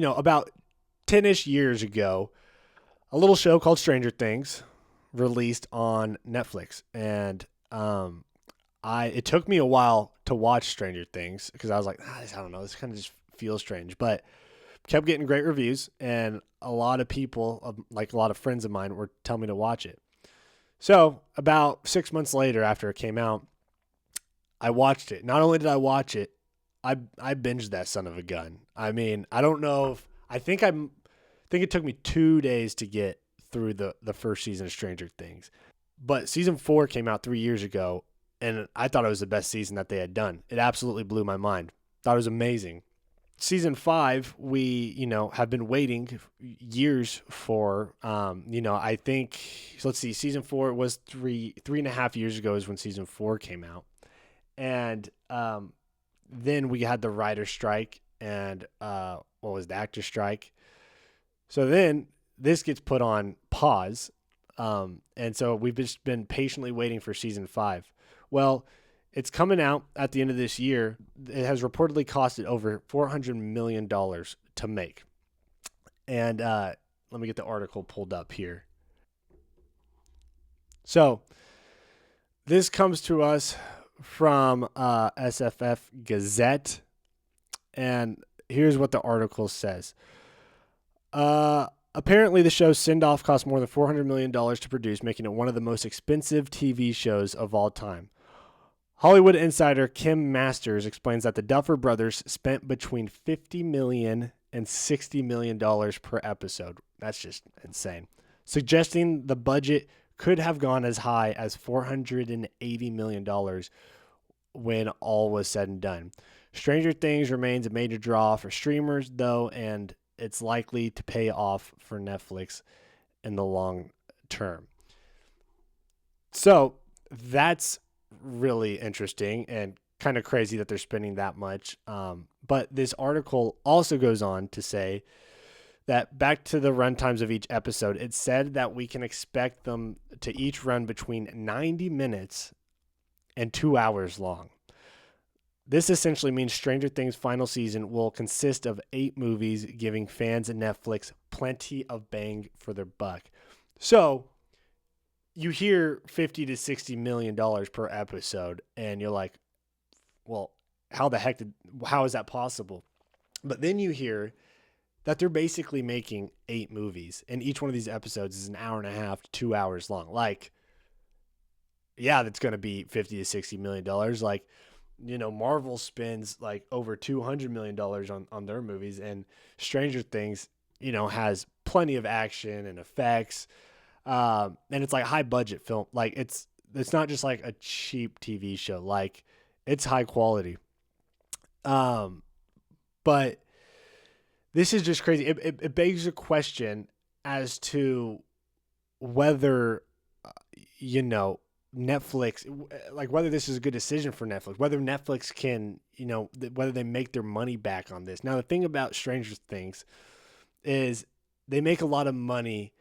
about 10-ish years ago, a little show called Stranger Things released on Netflix. And it took me a while to watch Stranger Things because I was like, I don't know, this kind of just feels strange. But kept getting great reviews, and a lot of people, like a lot of friends of mine, were telling me to watch it. So about 6 months later, after it came out, I watched it. Not only did I watch it, I binged that son of a gun. I mean, I don't know if I think it took me 2 days to get through the first season of Stranger Things. But season 4 came out 3 years ago, and I thought it was the best season that they had done. It absolutely blew my mind. Thought it was amazing. Season 5, we have been waiting years for. I think, so let's see, season 4 was 3.5 years ago is when season 4 came out, and then we had the writer strike and what was the actor strike. So then this gets put on pause, and so we've just been patiently waiting for season 5. Well, it's coming out at the end of this year. It has reportedly costed over $400 million to make. And let me get the article pulled up here. So this comes to us from SFF Gazette. And here's what the article says. Apparently, the show's send-off cost more than $400 million to produce, making it one of the most expensive TV shows of all time. Hollywood insider Kim Masters explains that the Duffer Brothers spent between $50 million and $60 million per episode. That's just insane. Suggesting the budget could have gone as high as $480 million when all was said and done. Stranger Things remains a major draw for streamers, though, and it's likely to pay off for Netflix in the long term. So that's really interesting and kind of crazy that they're spending that much. But this article also goes on to say that back to the runtimes of each episode, it said that we can expect them to each run between 90 minutes and 2 hours long. This essentially means Stranger Things' final season will consist of 8 movies, giving fans at Netflix plenty of bang for their buck. So you hear $50 to $60 million per episode, and you're like, well, how is that possible? But then you hear that they're basically making 8 movies, and each one of these episodes is an hour and a half to 2 hours long. Like, yeah, that's going to be $50 to $60 million. Like, Marvel spends like over $200 million on their movies, and Stranger Things, has plenty of action and effects. And it's like high budget film. Like it's not just like a cheap TV show. Like it's high quality. But this is just crazy. It begs a question as to whether, Netflix, like whether this is a good decision for Netflix, whether Netflix can, whether they make their money back on this. Now, the thing about Stranger Things is they make a lot of money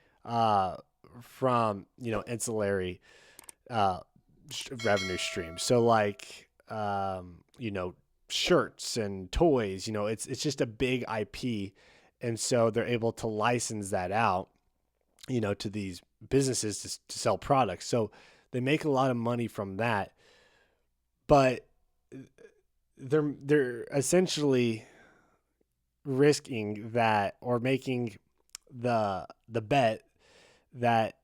from, ancillary revenue streams. So like, shirts and toys, it's just a big IP. And so they're able to license that out, to these businesses to sell products. So they make a lot of money from that, but they're essentially risking that, or making the bet that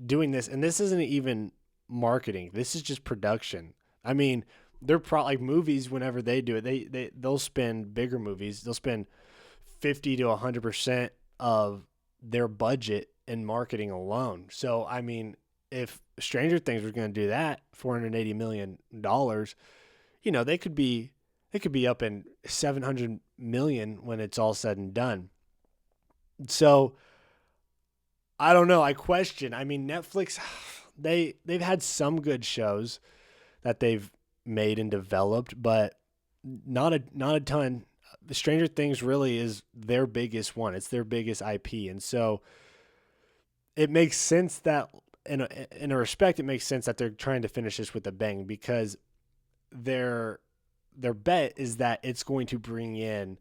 doing this, and this isn't even marketing, this is just production. I mean, they're like movies, whenever they do it, they'll spend bigger movies. They'll spend 50 to 100% of their budget in marketing alone. So, I mean, if Stranger Things was going to do that, $480 million, they could be up in 700 million when it's all said and done. So I don't know. I question. I mean, Netflix, they've had some good shows that they've made and developed, but not a ton. Stranger Things really is their biggest one. It's their biggest IP, and so it makes sense that in a respect, it makes sense that they're trying to finish this with a bang, because their bet is that it's going to bring in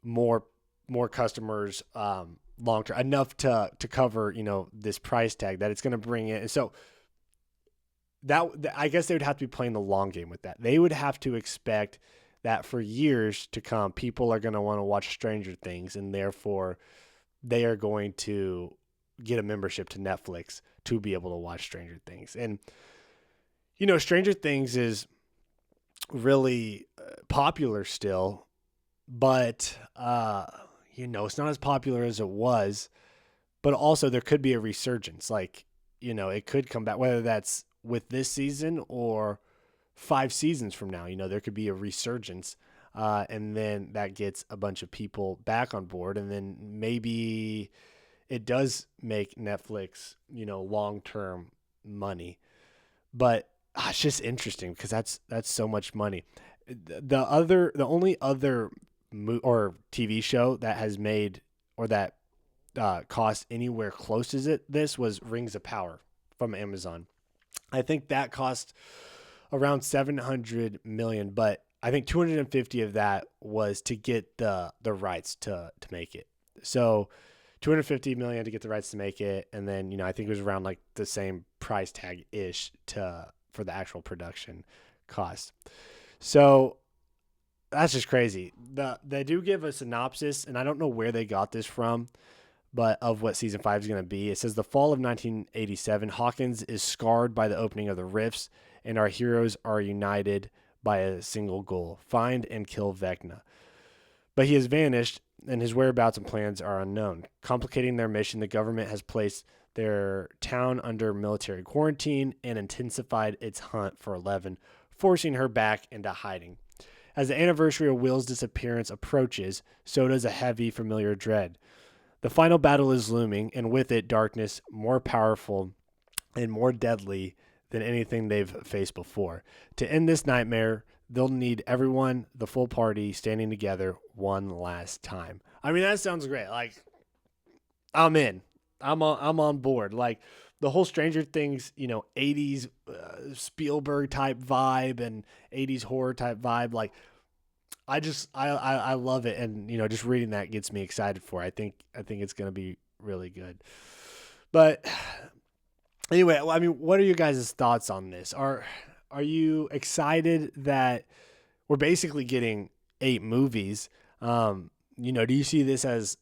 more more customers long term, enough to cover, this price tag that it's going to bring in. So that I guess they would have to be playing the long game with that. They would have to expect that for years to come, people are going to want to watch Stranger Things, and therefore they are going to get a membership to Netflix to be able to watch Stranger Things. And Stranger Things is really popular still, but it's not as popular as it was. But also there could be a resurgence. Like, it could come back, whether that's with this season or 5 seasons from now. There could be a resurgence, and then that gets a bunch of people back on board, and then maybe it does make Netflix, long-term money. But it's just interesting because that's so much money. The only other or TV show that has made, or that cost anywhere close to this was Rings of Power from Amazon. I think that cost around $700 million, but I think 250 of that was to get the rights to make it. So 250 million to get the rights to make it, and then I think it was around like the same price tag ish for the actual production cost. So that's just crazy. They do give a synopsis, and I don't know where they got this from, but of what season 5 is going to be. It says the fall of 1987, Hawkins is scarred by the opening of the rifts, and our heroes are united by a single goal: find and kill Vecna. But he has vanished, and his whereabouts and plans are unknown. Complicating their mission, the government has placed their town under military quarantine and intensified its hunt for Eleven, forcing her back into hiding. As the anniversary of Will's disappearance approaches, so does a heavy, familiar dread. The final battle is looming, and with it, darkness more powerful and more deadly than anything they've faced before. To end this nightmare, they'll need everyone, the full party, standing together one last time. I mean, that sounds great. Like, I'm in. I'm on board. Like, the whole Stranger Things, 80s Spielberg type vibe and 80s horror type vibe. Like, I love it, and just reading that gets me excited for it. I think it's gonna be really good. But anyway, I mean, what are you guys' thoughts on this? Are you excited that we're basically getting 8 movies? Do you see this as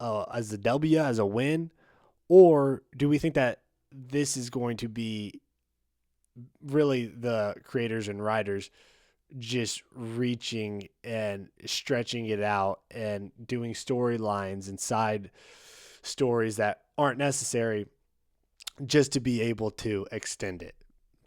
a W, as a win, or do we think that this is going to be really the creators and writers just reaching and stretching it out and doing storylines and side stories that aren't necessary just to be able to extend it?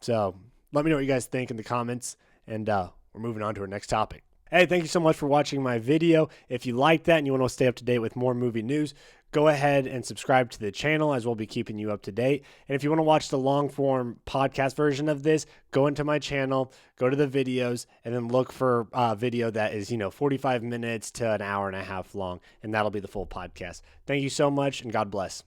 So let me know what you guys think in the comments, and we're moving on to our next topic. Hey, thank you so much for watching my video. If you like that and you want to stay up to date with more movie news, go ahead and subscribe to the channel, as we'll be keeping you up to date. And if you want to watch the long form podcast version of this, go into my channel, go to the videos, and then look for a video that is, 45 minutes to an hour and a half long, and that'll be the full podcast. Thank you so much, and God bless.